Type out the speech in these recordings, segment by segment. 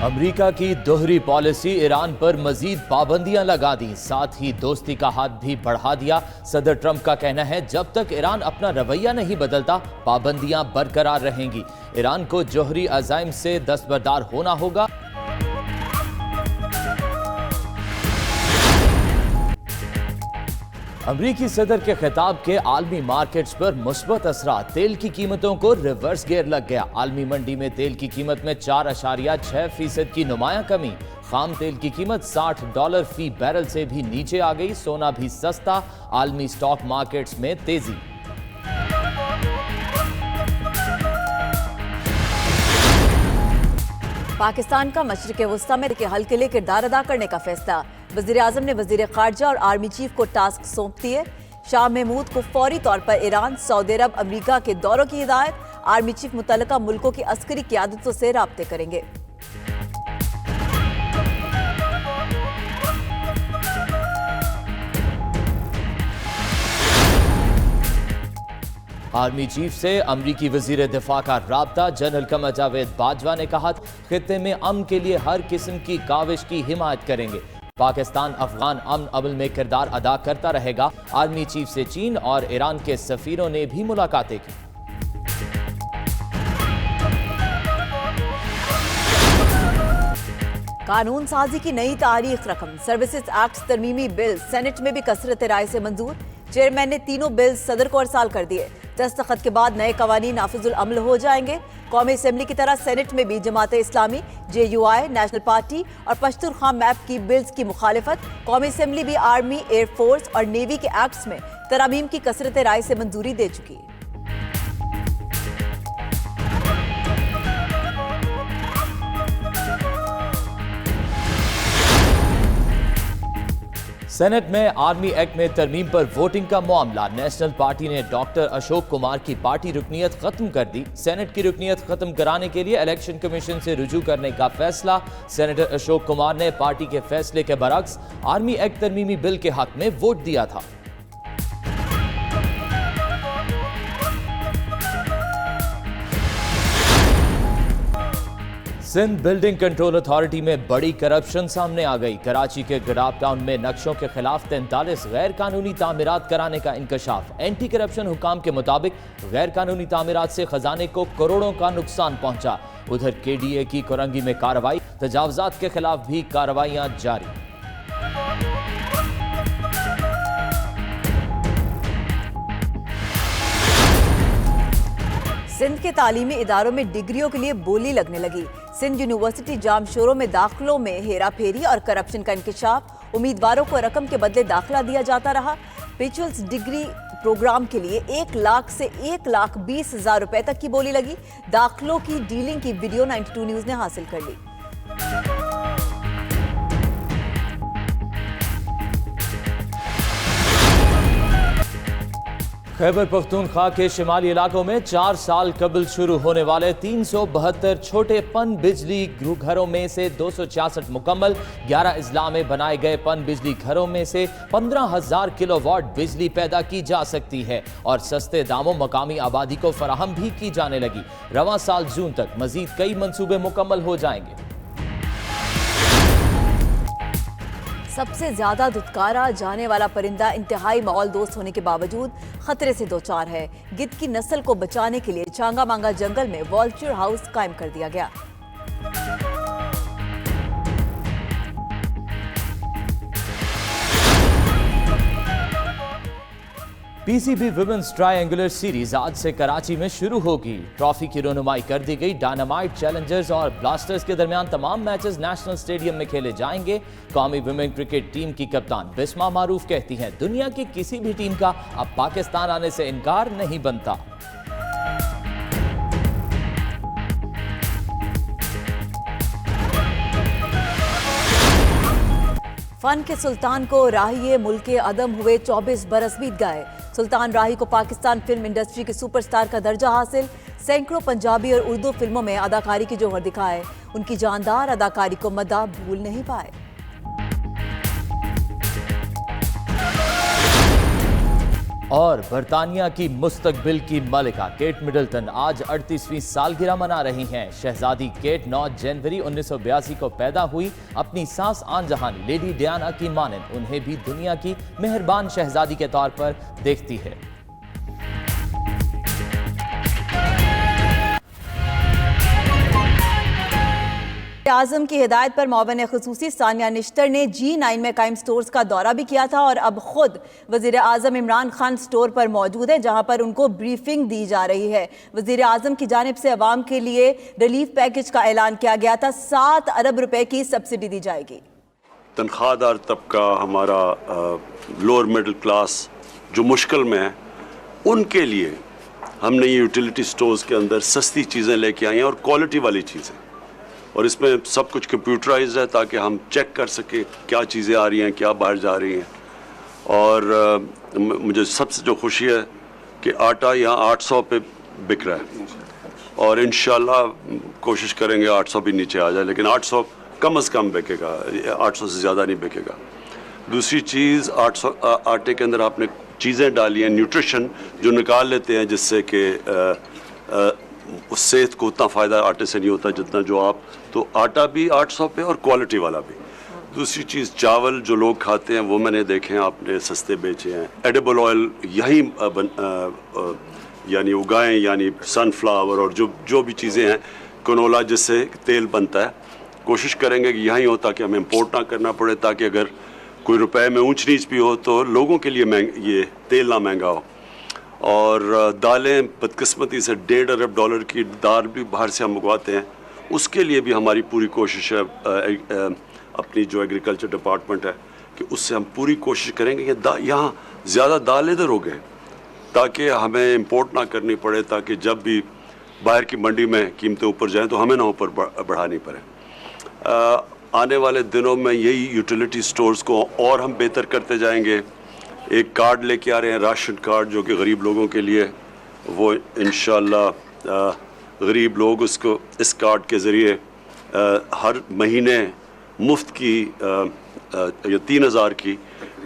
America की दोहरी policy Iran पर मजीद पाबंदियां लगा दी, साथ ही दोस्ती का हाथ भी बढ़ा दिया। सदर ट्रंप का कहना है जब तक ईरान अपना रवैया नहीं बदलता पाबंदियां बरकरार रहेंगी। ईरान को जोहरी अज़ाइम से दस्तबरदार होना होगा। अमरीकी सदर के खिताब के आलमी मार्केट्स पर मुस्बत असरात। तेल की कीमतों को रिवर्स गियर लग गया। आलमी मंडी में तेल की कीमत में 4.6% की नुमाया कमी। खाम तेल की कीमत $60 फी बैरल से भी नीचे आ गई। सोना भी सस्ता। आलमी स्टॉक मार्केट्स में तेजी। पाकिस्तान का मशरिक़ वस्ता में के हल के लिए किरदार अदा करने का फैसला। वज़ीर आज़म ने वज़ीर ख़ारजा और आर्मी चीफ को टास्क सौंप दिए। शाह महमूद को फौरी तौर पर ईरान, सऊदी अरब, अमरीका के दौरों की हिदायत। आर्मी चीफ मुतल्लिका मुल्कों की अस्करी क़यादतों से राब्ते करेंगे। आर्मी चीफ से अमरीकी वजीर दिफा का राब्ता। जनरल कमर जावेद बाजवा ने कहा खित्ते में अमन के लिए हर किस्म की काविश की हिमायत करेंगे। पाकिस्तान अफगान अमन अमल में किरदार अदा करता रहेगा। आर्मी चीफ से चीन और ईरान के सफीरों ने भी मुलाकातें की। कानून साजी की नई तारीख रकम। सर्विसेज एक्ट तरमीमी बिल सेनेट में भी कसरत राय से मंजूर। चेयरमैन ने तीनों बिल सदर को अरसाल कर दिए। दस्तखत के बाद नए कवानीन नाफिजुल अमल हो जाएंगे। कौमी असेंबली की तरह सेनेट में भी Jamaat Islami, JUI, national party और पश्तूनख्वा मैप की बिल्स की मुखालिफत। कौमी असेंबली भी आर्मी, एयरफोर्स और नेवी के एक्ट्स में तरामीम की कसरत राय से मंजूरी दे चुकी है। सेनेट में आर्मी एक्ट में तरमीम पर वोटिंग का मामला। नेशनल पार्टी ने डॉक्टर अशोक कुमार की पार्टी रुकनियत खत्म कर दी। सेनेट की रुकनियत खत्म कराने के लिए इलेक्शन कमीशन से रुजू करने का फैसला। सेनेटर अशोक कुमार ने पार्टी के फैसले के बरक्स आर्मी एक्ट तरमीमी बिल के हक में वोट दिया था। सिंध बिल्डिंग कंट्रोल अथॉरिटी में बड़ी करप्शन सामने आ गई। कराची के गडाप टाउन में नक्शों के खिलाफ 43 गैर कानूनी तामीरात कराने का इंकशाफ। एंटी करप्शन हुकाम के मुताबिक गैर कानूनी तामीरात से खजाने को करोड़ों का नुकसान पहुंचा। उधर KDA की कोरंगी में कार्रवाई। तजावुजात के खिलाफ भी कार्रवाइयां जारी। सिंध के तालीमी इदारों में डिग्रियों के लिए बोली लगने लगी। सिंध यूनिवर्सिटी जामशोरों में दाखिलों में हेरा फेरी और करप्शन का इंकशाफ। उम्मीदवारों को रकम के बदले दाखिला दिया जाता रहा। बैचलर्स डिग्री प्रोग्राम के लिए 1 लाख से 1,20,000 रुपए तक की बोली लगी। दाखिलों की डीलिंग की वीडियो 92 न्यूज ने हासिल कर ली। खैबर पख्तूनख्वा के शिमाली इलाकों में 4 साल कबल शुरू होने वाले 372 छोटे पन बिजली घरों में से 266 मुकम्मल। 11 अजला में बनाए गए पन बिजली घरों में से 15,000 किलोवाट बिजली पैदा की जा सकती है और सस्ते दामों मकामी आबादी को फराहम भी की जाने लगी। रवां साल जून तक मजीद कई मंसूबे मुकम्मल हो जाएंगे। सबसे ज्यादा धुतकारा जाने वाला परिंदा इंतहाई माहौल दोस्त होने के बावजूद खतरे से दो चार है। गिद्ध की नस्ल को बचाने के लिए चांगा मांगा जंगल में वॉल्चर हाउस कायम कर दिया गया। PCB विमेंस ट्रायंगुलर सीरीज आज से कराची में शुरू होगी। ट्रॉफी की रोनुमाई कर दी गई। डायनामाइट, चैलेंजर्स और ब्लास्टर्स के दरमियान तमाम मैचेस नेशनल स्टेडियम में खेले जाएंगे। कौमी वुमेन क्रिकेट टीम की कप्तान बिस्मा मारूफ कहती हैं दुनिया की किसी भी टीम का अब पाकिस्तान आने से इनकार नहीं बनता। फन के सुल्तान को राही मुल्के अदम हुए 24 बरस बीत गए। सुल्तान राही को पाकिस्तान फिल्म इंडस्ट्री के सुपरस्टार का दर्जा हासिल। सैकड़ों पंजाबी और उर्दू फिल्मों में अदाकारी की जौहर दिखाए। उनकी जानदार अदाकारी को मदा भूल नहीं पाए। और बरतानिया की मुस्तकबिल की मलिका केट मिडलटन आज 38वीं सालगिरह मना रही हैं। शहजादी केट 9 जनवरी 1982 को पैदा हुई। अपनी सास आन जहान लेडी डियाना की मानंद उन्हें भी दुनिया की मेहरबान शहजादी के तौर पर देखती है। आजम की हिदायत पर मौवन खुसूसी सानिया निश्तर ने G9 में कायम स्टोर्स का दौरा भी किया था और अब खुद वजीर आजम इमरान खान स्टोर पर मौजूद है, जहां पर उनको ब्रीफिंग दी जा रही है। वजीर आजम की जानिब से अवाम के लिए रिलीफ पैकेज का ऐलान किया गया था। 7 अरब रुपए की सब्सिडी दी जाएगी। तनख्वाहदार तबका, हमारा लोअर मिडिल क्लास जो मुश्किल में है, उनके लिए हमने ये यूटिलिटी स्टोर्स के अंदर सस्ती चीज़ें लेके आई हैं और क्वालिटी वाली चीज़ें, और इसमें सब कुछ कंप्यूटराइज्ड है ताकि हम चेक कर सकें क्या चीज़ें आ रही हैं, क्या बाहर जा रही हैं। और मुझे सबसे जो खुशी है कि आटा यहाँ 800 पे बिक रहा है और इंशाल्लाह कोशिश करेंगे 800 भी नीचे आ जाए, लेकिन 800 कम से कम बिकेगा, 800 से ज़्यादा नहीं बिकेगा। दूसरी चीज़, 800 आटे के अंदर आपने चीज़ें डाली हैं न्यूट्रिशन जो निकाल लेते हैं, जिससे कि उस सेहत को उतना फ़ायदा आटे से नहीं होता जितना जो आप, तो आटा भी 800 पे और क्वालिटी वाला भी। दूसरी चीज़, चावल जो लोग खाते हैं वो मैंने देखे हैं आपने सस्ते बेचे हैं। एडिबल ऑयल यहीं यानी उगाएं, यानी सनफ्लावर और जो भी चीज़ें हैं, कनोला जिससे तेल बनता है, कोशिश करेंगे कि यहीं हो ताकि हमें इम्पोर्ट ना करना पड़े, ताकि अगर कोई रुपए में ऊंच नीच भी हो तो लोगों के लिए ये तेल ना महंगा हो। और दालें बदकिस्मती से $1.5 अरब की दाल भी बाहर से हम मंगवाते हैं, उसके लिए भी हमारी पूरी कोशिश है, अपनी जो एग्रीकल्चर डिपार्टमेंट है, कि उससे हम पूरी कोशिश करेंगे कि यहाँ ज़्यादा दाल इधर हो गए ताकि हमें इंपोर्ट ना करनी पड़े, ताकि जब भी बाहर की मंडी में कीमतें ऊपर जाएं तो हमें ना ऊपर बढ़ानी पड़े। आने वाले दिनों में यही यूटिलिटी स्टोर्स को और हम बेहतर करते जाएंगे। एक कार्ड लेके आ रहे हैं, राशन कार्ड, जो कि गरीब लोगों के लिए, वो इंशाल्लाह गरीब लोग उसको इस कार्ड के ज़रिए हर महीने मुफ्त की या 3000 की,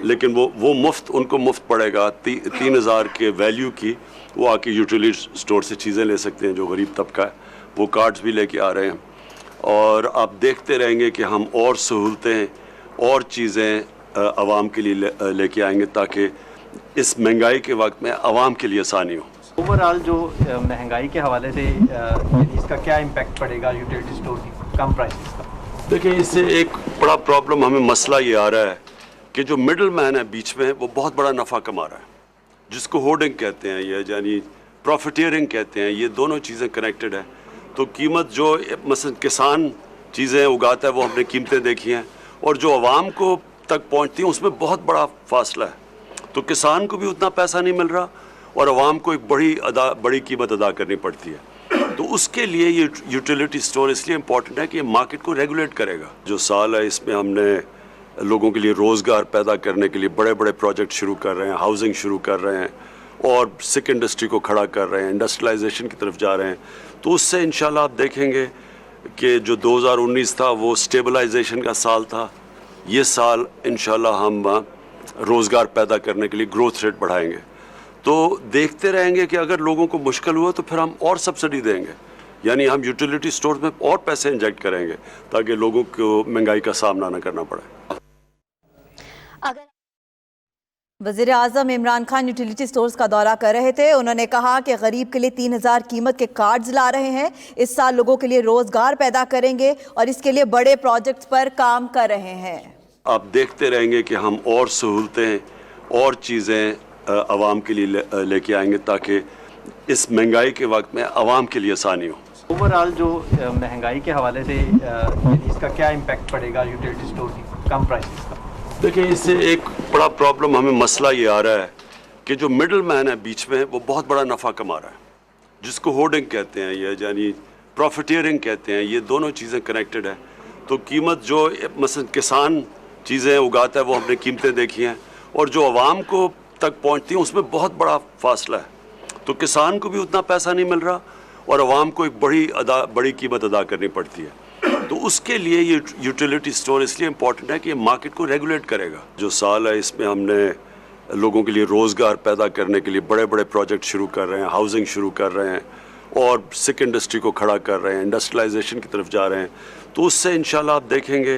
लेकिन वो मुफ्त उनको मुफ्त पड़ेगा, 3000 के वैल्यू की वो आके यूटिलिटी स्टोर से चीज़ें ले सकते हैं जो गरीब तबका है। वो कार्ड्स भी लेके आ रहे हैं और आप देखते रहेंगे कि हम और सहूलतें और चीज़ें आवाम के लिए लेके आएंगे ताकि इस महंगाई के वक्त में आवाम के लिए आसानी हो। ओवरऑल जो महंगाई के हवाले से इसका क्या इम्पैक्ट पड़ेगा यूटिलिटी स्टोर की कम प्राइसेस का? देखिए, इससे एक बड़ा प्रॉब्लम हमें मसला ये आ रहा है कि जो मिडल मैन है बीच में, वो बहुत बड़ा नफ़ा कमा रहा है, जिसको होर्डिंग कहते हैं या यानी प्रॉफिटियरिंग कहते हैं। ये दोनों चीज़ें कनेक्टेड है। तो कीमत जो मसलन किसान चीज़ें उगाता है वो हमने कीमतें देखी हैं, और जो आवाम को तक पहुंचती हैं उसमें बहुत बड़ा फासला है। तो किसान को भी उतना पैसा नहीं मिल रहा और आवाम को एक बड़ी कीमत अदा करनी पड़ती है। तो उसके लिए ये यूटिलिटी स्टोर इसलिए इम्पोर्टेंट है कि ये मार्केट को रेगुलेट करेगा। जो साल है इसमें हमने लोगों के लिए रोज़गार पैदा करने के लिए बड़े बड़े प्रोजेक्ट शुरू कर रहे हैं, हाउसिंग शुरू कर रहे हैं और सिक इंडस्ट्री को खड़ा कर रहे हैं, इंडस्ट्रियलाइजेशन की तरफ जा रहे हैं। तो उससे इंशाल्लाह आप देखेंगे कि जो 2019 था वो स्टेबलाइजेशन का साल था। ये साल इंशाल्लाह हम रोज़गार पैदा करने के लिए ग्रोथ रेट बढ़ाएंगे। तो देखते रहेंगे कि अगर लोगों को मुश्किल हुआ तो फिर हम और सब्सिडी देंगे, यानी हम यूटिलिटी स्टोर में और पैसे इंजेक्ट करेंगे ताकि लोगों को महंगाई का सामना न करना पड़े। वज़ीर आज़म इमरान खान यूटिलिटी स्टोर्स का दौरा कर रहे थे। उन्होंने कहा कि गरीब के लिए 3000 कीमत के कार्ड्स ला रहे हैं, इस साल लोगों के लिए रोजगार पैदा करेंगे और इसके लिए बड़े प्रोजेक्ट्स पर काम कर रहे हैं। आप देखते रहेंगे कि हम और सहूलतें और चीज़ें आवाम के लिए लेके आएंगे ताकि इस महंगाई के वक्त में आवाम के लिए आसानी हो। ओवरऑल जो महंगाई के हवाले से इसका क्या इम्पैक्ट पड़ेगा यूटिलिटी स्टोर की कम प्राइसेस का? देखिए, इससे एक बड़ा प्रॉब्लम हमें मसला ये आ रहा है कि जो मिडल मैन है बीच में, वो बहुत बड़ा नफ़ा कमा रहा है, जिसको होर्डिंग कहते हैं या यानी प्रॉफिटियरिंग कहते हैं। ये दोनों चीज़ें कनेक्टेड है। तो कीमत जो मसलन किसान चीज़ें उगाता है वो हमने कीमतें देखी हैं, और जो आवाम को तक पहुंचती हैं उसमें बहुत बड़ा फासला है। तो किसान को भी उतना पैसा नहीं मिल रहा और आवाम को एक बड़ी कीमत अदा करनी पड़ती है। तो उसके लिए ये यूटिलिटी स्टोर इसलिए इम्पोर्टेंट है कि ये मार्केट को रेगुलेट करेगा। जो साल है इसमें हमने लोगों के लिए रोज़गार पैदा करने के लिए बड़े बड़े प्रोजेक्ट शुरू कर रहे हैं, हाउसिंग शुरू कर रहे हैं और सिक इंडस्ट्री को खड़ा कर रहे हैं, इंडस्ट्रियलाइजेशन की तरफ जा रहे हैं। तो उससे इंशाल्लाह आप देखेंगे